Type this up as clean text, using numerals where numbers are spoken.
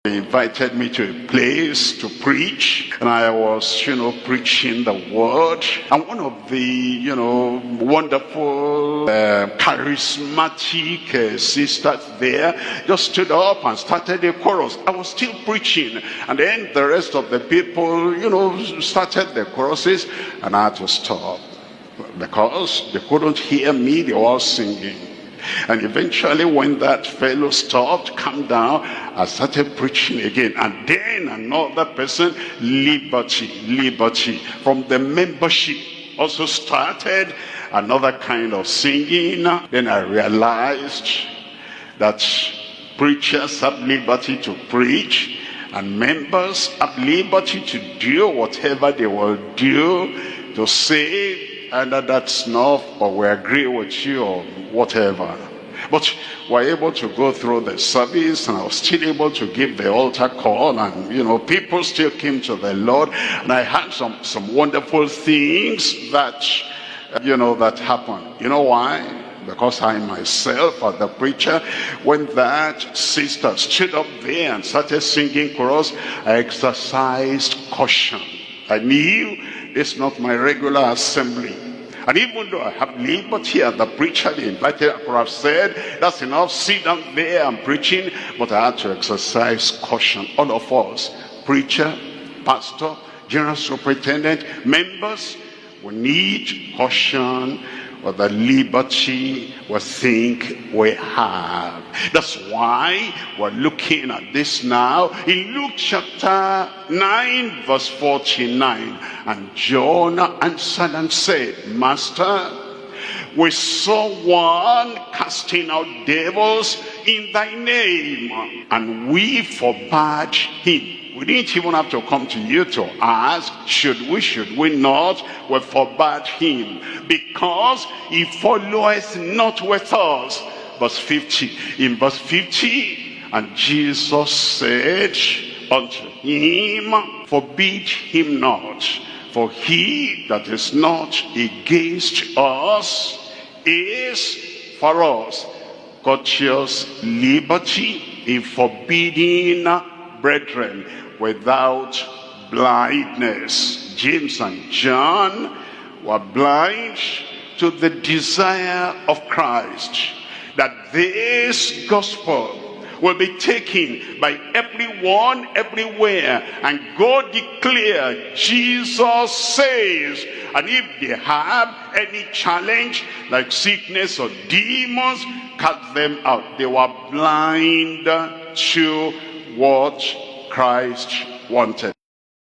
They invited me to a place to preach, and I was, preaching the word. And one of the, wonderful, charismatic sisters there just stood up and started a chorus. I was still preaching, and then the rest of the people, started the choruses, and I had to stop because they couldn't hear me. They were all singing. And eventually when that fellow stopped, calmed down, I started preaching again. And then another person, liberty from the membership, also started another kind of singing. Then I realized that preachers have liberty to preach, and members have liberty to do whatever they will do to say, and that's enough, or we agree with you, or whatever. But we're able to go through the service, and I was still able to give the altar call, and people still came to the Lord. And I had some wonderful things that that happened. You know why? Because I myself, as the preacher, when that sister stood up there and started singing chorus, I exercised caution. I knew it's not my regular assembly. And even though I have liberty as the preacher, the invited, I could have said, that's enough, sit down there, I'm preaching. But I had to exercise caution. All of us, preacher, pastor, general superintendent, members, we need caution for the liberty we think we have. That's why we're looking at this now in Luke chapter 9 verse 49. And John answered and said, Master, we saw one casting out devils in thy name, and we forbade him. We didn't even have to come to you to ask, should we not? We forbade him, because he followeth not with us. Verse 50. In verse 50, and Jesus said unto him, forbid him not, for he that is not against us is for us. Courteous liberty in forbidding brethren without blindness. James and John were blind to the desire of Christ, that this gospel will be taken by everyone, everywhere, and go declare Jesus says. And if they have any challenge like sickness or demons, cut them out. They were blind to what Christ wanted.